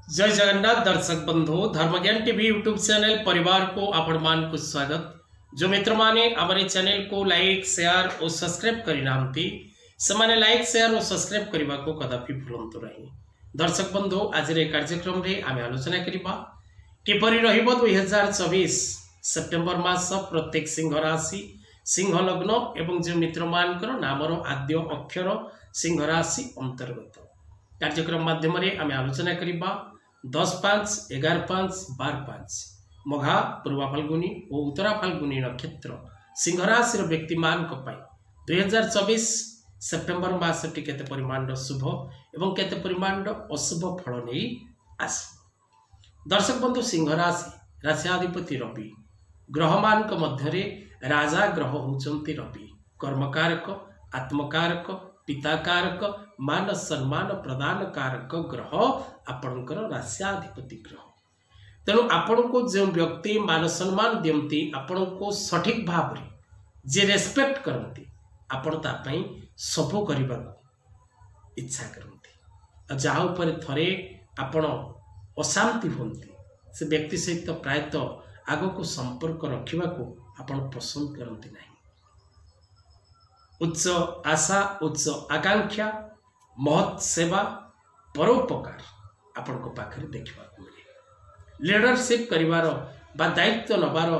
जय जगन्नाथ दर्शक बंधु धर्मज्ञान टीवी यूट्यूब चैनल परिवार को आपण मान को स्वागत। जो मित्र माने हमारे चैनल को लाइक शेयर और सब्सक्राइब करिनांती समाने लाइक शेयर और सब्सक्राइब करबा को कदापि भूलंतु नहीं। दर्शक बंधु आज रे कार्यक्रम रे आमे आलोचना करिबा किपरि रहिबो 2024 सेप्टेम्बर मास प्रत्येक सिंह राशि सिंह लग्न एवं जो मित्र मानकर नामर आद्य अक्षर सिंह राशि अंतर्गत कार्यक्रम माध्यम रे आमे आलोचना करिबा 10-5, 11-5, 12-5 मघा पूर्वा फाल्गुनी और उत्तरा फाल्गुनी नक्षत्र सिंह राशि व्यक्ति मान 2024 सेप्टेम्बर मासटी केते परिमाण शुभ एवं केते परिमाण अशुभ फल नहीं आस। दर्शक बंधु सिंह राशि राशियाधिपति रवि ग्रह मान मध्य राजा ग्रह होचंती रवि कर्मकारक आत्मकारक पिताकारक मान सम्मान प्रदान कारक ग्रह आपणकर राशियाधिपति ग्रह। तेणु आपण को जो व्यक्ति मान सम्मान दियंती आपण को सठिक भाव रे जे रेस्पेक्ट करती आपण तापई सबु करबा इच्छा करती जहा ऊपर थरे आपण अशांति होती से व्यक्ति सहित प्रायतः आग को संपर्क रखा को आपण पसंद करती नहीं। उच्च आशा उच्च आकांक्षा महत् सेवा परोपकार आपण को पाखरे देखा मिले। लीडरशिप करिवार बा दायित्व नबार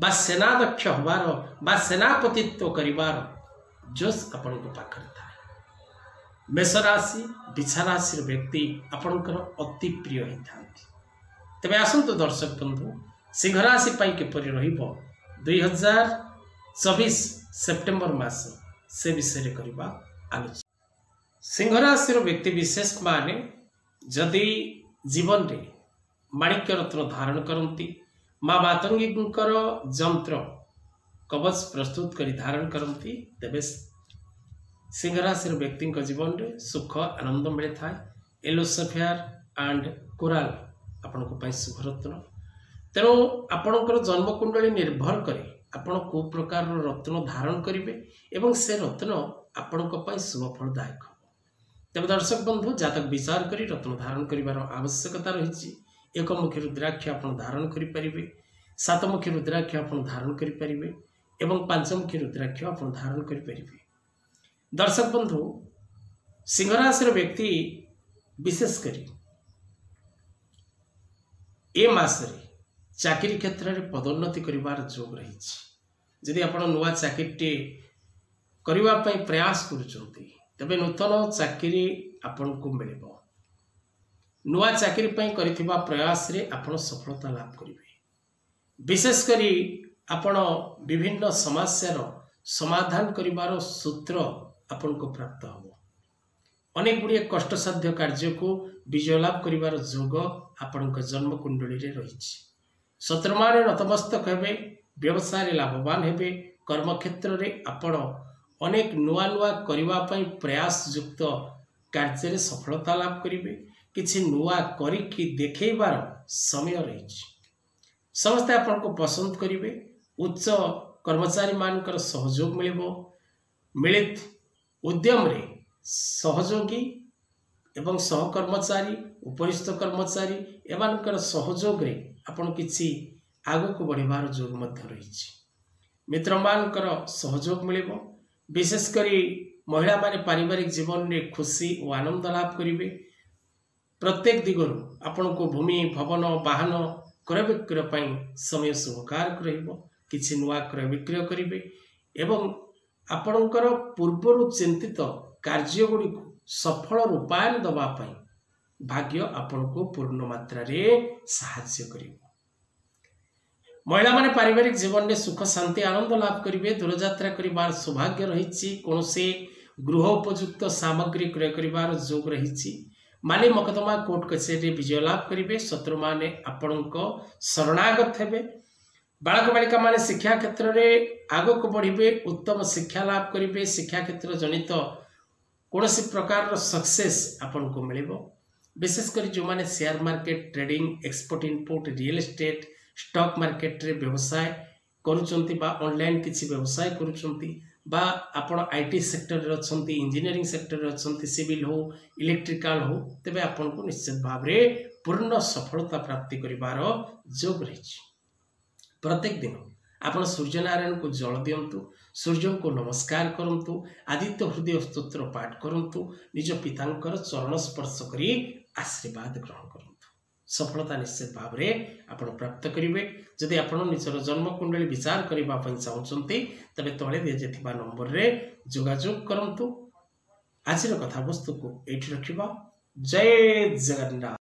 बा सेनाध्यक्ष होबार बा सेनापतित्व करिवार जोश आपण को पाखरे थाए। मेष राशि बिछा राशि व्यक्ति आपणकर अति प्रिय होता। तेज आसतु दर्शक बंधु सिंह राशि किपरि रहिबो 2024 सेप्टेम्बर मास से विषय करबा आलोचना। सिंह राशि व्यक्ति विशेष माने जदि जीवन रे माणिक्य रत्न धारण करती माँ मातंगी जंत्र कवच प्रस्तुत कर धारण करती तेबे सिंह राशि व्यक्ति जीवन रे सुख आनंद मिले था। येलो सफेयर एंड कोराल आपण शुभ रत्न। तेणु आपणकर जन्मकुंडली निर्भर करे आपण को प्रकार रत्न धारण करेंगे एवं से रत्न आपण शुभ फलदायक। तेज दर्शक बंधु जातक विचार करी रत्न धारण कर आवश्यकता रही। एकमुखी रुद्राक्ष आप धारण करें, सातमुखी रुद्राक्ष आप धारण करें एवं पांचमुखी रुद्राक्ष आप धारण करें। दर्शक बंधु सिंह राशि व्यक्ति विशेषकर ए मासरे चाकरी क्षेत्र में पदोन्नति करिवार जोग रही। जदि आप नुआ चाकरी करने प्रयास करुँच तेबे नूतन चाकरी आपण को मिल नुआ चाकरी करिथिबा प्रयास रे आपण सफलता लाभ करेंगे। विशेषकर आपण विभिन्न समस्यार समाधान करिवार सूत्र आपण को प्राप्त हो। अनेक गुड़िए कष्टसाध्य कार्य को विजय लाभ करिवार जोग आपण जन्म कुंडली रे रही। शत्रुमाने नतमस्तक हेबे, व्यवसाय लाभवान हेबे, कर्मक्षेत्र रे आपण अनेक नुआ नुआ करिवा पई प्रयास युक्त कार्य रे सफलता लाभ करिवे। किछि नुआ करिकि देखैबार समय रही। समस्त आपण को पसंद करिवे। उच्च कर्मचारी मानकर सहयोग मिलिबो। मिलित उद्यम रे सहयोगी एवं सहकर्मचारी उपरिस्थ कर्मचारी एवं सहयोग रे आपण किछि आगो को बढ़िबार जोग मध्य रही। मित्र मानकर सहयोग मिलिबो। विशेषकर महिला माने पारिवारिक जीवन में खुशी और आनंद लाभ करेंगे। प्रत्येक दिगरु आपण को भूमि भवन वाहन क्रय विक्रय समय शुभकारक रहिबो। किछि नुआ क्रय विक्रय करेंगे एवं आपणकर पूर्वर चिंतित कार्य गुड़ी सफल रूपायन दवापाई भाग्य आपण को पूर्ण मात्रा रे सहाय्य करिबो। महिला माने पारिवारिक जीवन में सुख शांति आनंद लाभ करेंगे। दूरयात्रा करिबार सौभाग्य रही। कौन से गृह उपयुक्त सामग्री क्रय करिबार जोग रही। माली मकदमा कोर्ट कचेरी विजय लाभ करेंगे। शत्रु माने आपणक शरणागत हेबे। बालक बालिका माने शिक्षा क्षेत्र में आग को बढ़े, उत्तम शिक्षा लाभ करेंगे। शिक्षा क्षेत्र जनित कौन सी प्रकार सक्सेस आपन को मिलिबो। विशेषकर जो माने share market trading export import real estate stock market रे व्यवसाय करुचंती बा ऑनलाइन किछि व्यवसाय करुचंती बा आपण आईटी सेक्टर रे अछंती इंजीनियरिंग सेक्टर रे अछंती सिविल हो इलेक्ट्रिकल हो तेबे आपण को निश्चित भाव रे पूर्ण सफलता प्राप्ति करिवार जोग रही। प्रत्येक दिन आपण सूर्य नारायण को जल दियंतु, सूर्य को नमस्कार करंतु, आदित्य हृदय स्तोत्र पाठ करंतु, निज पितांकर चरण स्पर्श करी आशीर्वाद ग्रहण करंतु। सफलता निश्चित भाव में आपण प्राप्त करेंगे। जदि आपण निजर जन्म कुंडली विचार करने चाहते तबे तले दिया नंबर रे जोगाजोग करंतु। आज कथा वस्तु को एठी रखिबा। जय जगन्नाथ।